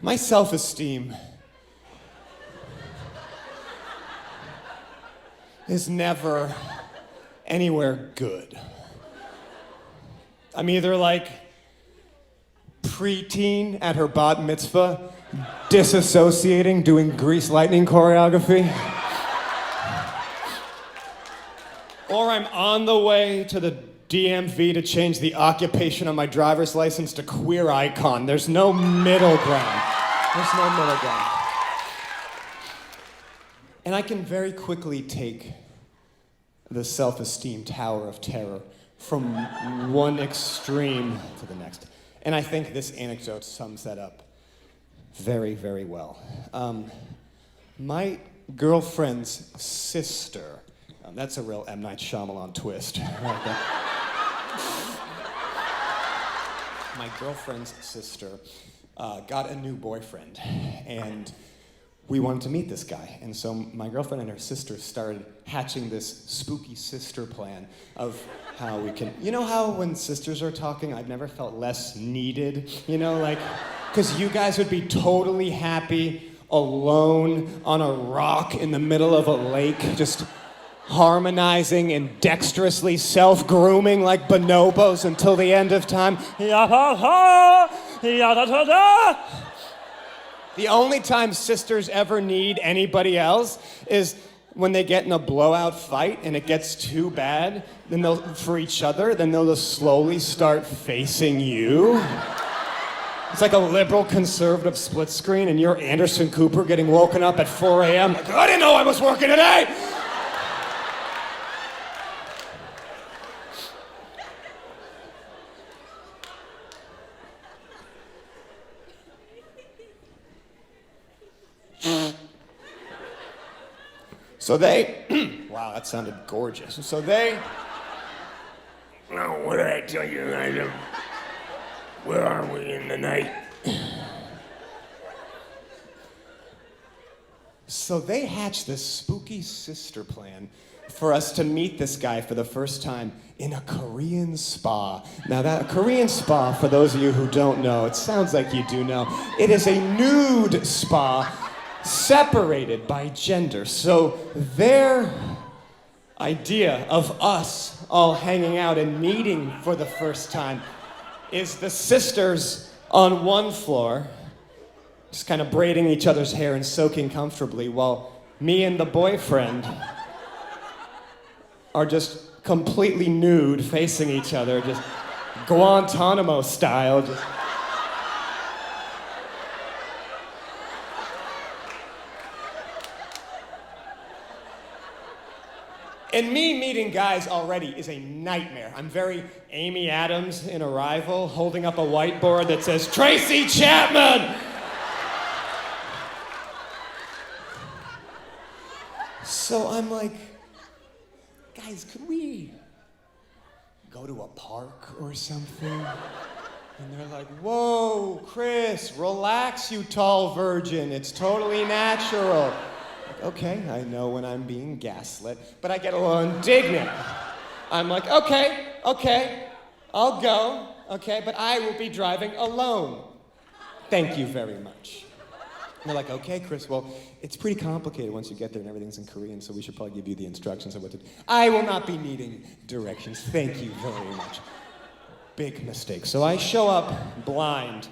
My self-esteem is never anywhere good. I'm either like preteen at her bat mitzvah, disassociating, doing Grease Lightning choreography, or I'm on the way to the DMV to change the occupation on my driver's license to queer icon. There's no middle ground. There's no middle ground. And I can very quickly take the self-esteem tower of terror from one extreme to the next. And I think this anecdote sums that up very, very well. My girlfriend's sister, that's a real M. Night Shyamalan twist right there. My girlfriend's sister got a new boyfriend, and we wanted to meet this guy. And so my girlfriend and her sister started hatching this spooky sister plan of how we can... You know how when sisters are talking, I've never felt less needed? You know, like, because you guys would be totally happy alone on a rock in the middle of a lake, just harmonizing and dexterously self-grooming like bonobos until the end of time. The only time sisters ever need anybody else is when they get in a blowout fight and it gets too bad, then they'll, for each other, then they'll just slowly start facing you. It's like a liberal conservative split screen and you're Anderson Cooper getting woken up at 4 a.m. Like, I didn't know I was working today! So they, wow, that sounded gorgeous. So they, Now, what did I tell you, Elijah? Where are we in the night? so they hatched this spooky sister plan for us to meet this guy for the first time in a Korean spa. Now a Korean spa, for those of you who don't know, it sounds like you do know, it is a nude spa separated by gender. So their idea of us all hanging out and meeting for the first time is the sisters on one floor, just kind of braiding each other's hair and soaking comfortably, while me and the boyfriend are just completely nude, facing each other, just Guantanamo style, just... And me meeting guys already is a nightmare. I'm very Amy Adams in Arrival, holding up a whiteboard that says, Tracy Chapman! So I'm like, guys, could we go to a park or something? And they're like, whoa, Chris, relax, you tall virgin. It's totally natural. Okay, I know when I'm being gaslit, but I get a little indignant. I'm like, okay, I'll go, okay, but I will be driving alone. Thank you very much. And they're like, okay, Chris, well, it's pretty complicated once you get there and everything's in Korean, so we should probably give you the instructions of what to do. I will not be needing directions. Thank you very much. Big mistake. So I show up blind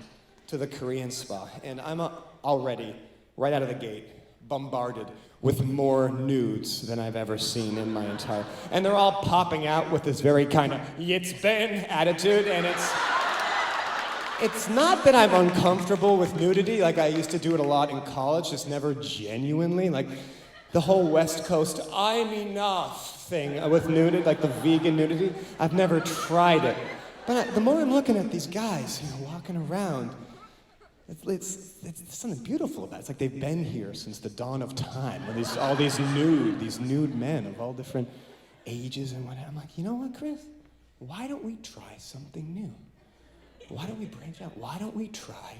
to the Korean spa, and I'm already, right out of the gate, bombarded with more nudes than I've ever seen in my entire... And they're all popping out with this very kind of Yitzben attitude, and it's not that I'm uncomfortable with nudity, like I used to do it a lot in college, just never genuinely. Like the whole West Coast I'm enough thing with nudity, like the vegan nudity, I've never tried it. But the more I'm looking at these guys, walking around, it's something beautiful about it. It's like they've been here since the dawn of time. And all these nude men of all different ages and whatnot. I'm like, you know what, Chris? Why don't we try something new? Why don't we branch out? Why don't we try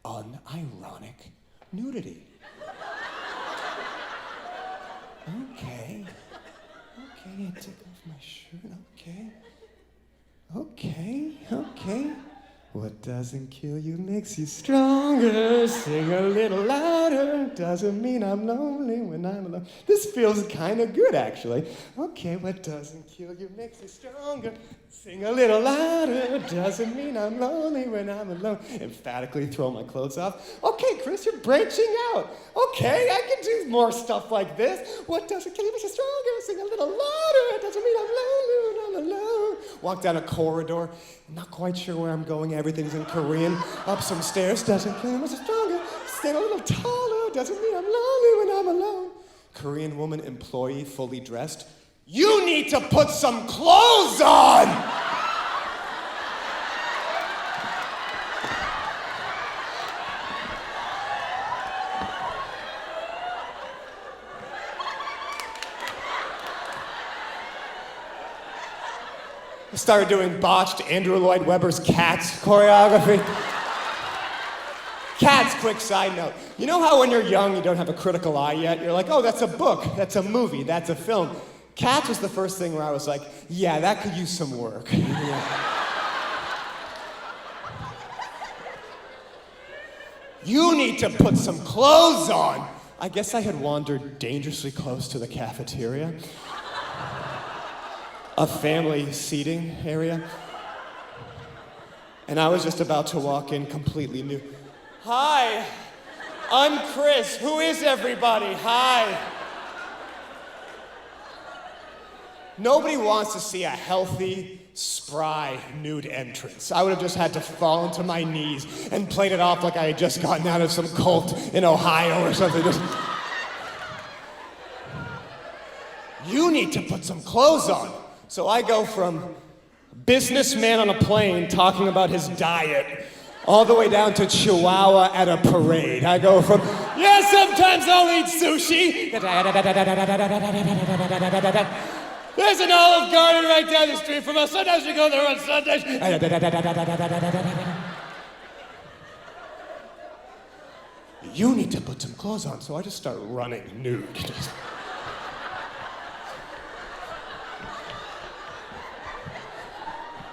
unironic nudity? Okay, I take off my shirt, okay. What doesn't kill you makes you stronger. Sing a little louder. Doesn't mean I'm lonely when I'm alone. This feels kind of good, actually. Okay, what doesn't kill you makes you stronger. Sing a little louder. Doesn't mean I'm lonely when I'm alone. Emphatically throw my clothes off. Okay, Chris, you're branching out. Okay, I can do more stuff like this. What doesn't kill you makes you stronger. Sing a little louder. Doesn't mean I'm lonely when I'm alone. Walk down a corridor. I'm not quite sure where I'm going. Everything's in Korean. Up some stairs. Doesn't kill you makes you stronger. Stand a little taller. Doesn't mean I'm lonely when I'm alone. Korean woman employee fully dressed. You need to put some clothes on! I started doing botched Andrew Lloyd Webber's Cats choreography. Cats, quick side note. You know how when you're young, you don't have a critical eye yet? You're like, oh, that's a book, that's a movie, that's a film. Cats was the first thing where I was like, yeah, that could use some work. Yeah. You need to put some clothes on. I guess I had wandered dangerously close to the cafeteria. A family seating area. And I was just about to walk in completely new. Hi, I'm Chris. Who is everybody? Hi. Nobody wants to see a healthy, spry, nude entrance. I would have just had to fall into my knees and played it off like I had just gotten out of some cult in Ohio or something. You need to put some clothes on. So I go from businessman on a plane talking about his diet all the way down to Chihuahua at a parade. I go from, yeah, sometimes I'll eat sushi. There's an Olive Garden right down the street from us. Sometimes we go there on Sundays. You need to put some clothes on. So I just start running nude.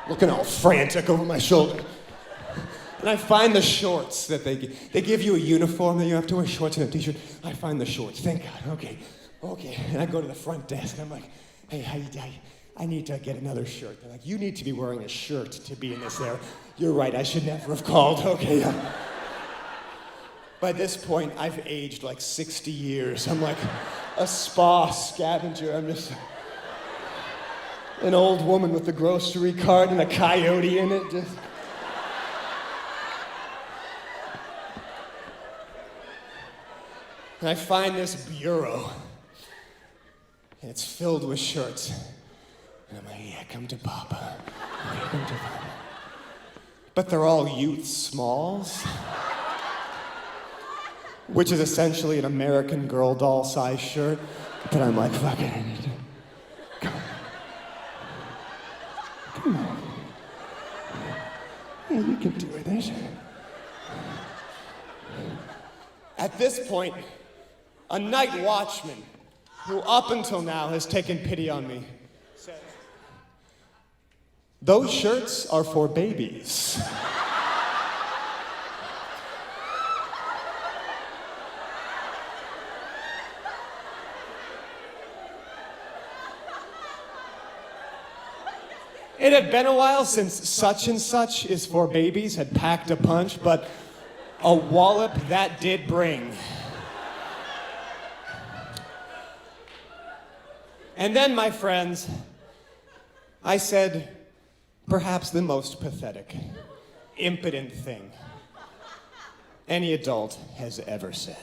Looking all frantic over my shoulder. And I find the shorts that they give you a uniform that you have to wear shorts and a t-shirt. I find the shorts, thank God, okay. And I go to the front desk and I'm like, hey, I need to get another shirt. They're like, you need to be wearing a shirt to be in this area. You're right, I should never have called, okay. By this point, I've aged like 60 years. I'm like a spa scavenger. I'm just an old woman with a grocery cart and a coyote in it. Just... And I find this bureau, and it's filled with shirts. And I'm like, yeah, come to Papa. Yeah, come to Papa. But they're all youth smalls, which is essentially an American Girl doll size shirt. But I'm like, fuck it, I need to. Come on. Yeah, you can do it. At this point, a night watchman, who up until now has taken pity on me, said, those shirts are for babies. It had been a while since Such and Such is for Babies had packed a punch, but a wallop that did bring. And then, my friends, I said perhaps the most pathetic, impotent thing any adult has ever said.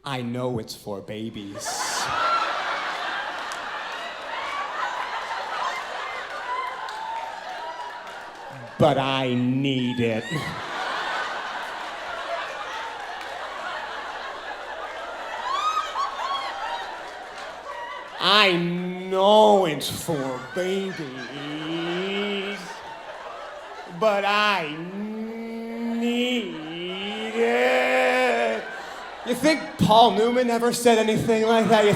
I know it's for babies. But I need it. I know it's for babies, but I need it. You think Paul Newman ever said anything like that? You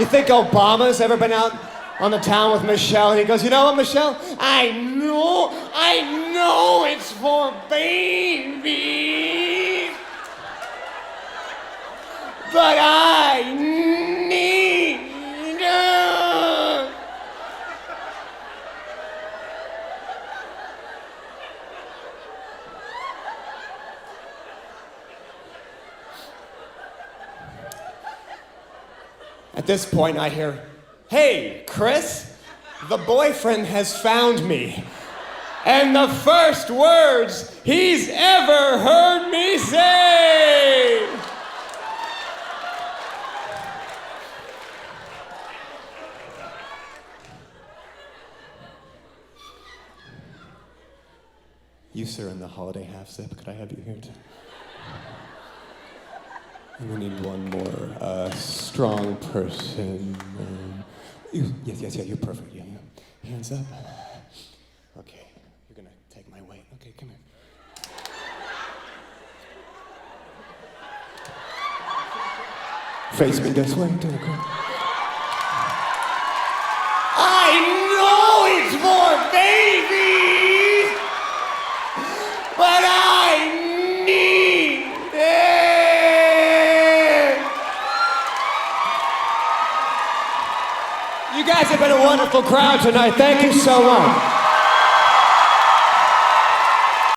think Obama's ever been out on the town with Michelle, and he goes, you know what, Michelle? I know it's for babies, but I need her. At this point, I hear, hey, Chris, the boyfriend has found me. And the first words he's ever heard me say. You, sir, in the holiday half sip, could I have you here too? And we need one more strong person. Yes, you're perfect. Yeah. Hands up. Okay, you're gonna take my weight. Okay, come here. Face me this way. Do it, go. I know it's for babies, but I need it. You guys have been a wonderful crowd tonight. Thank you so much.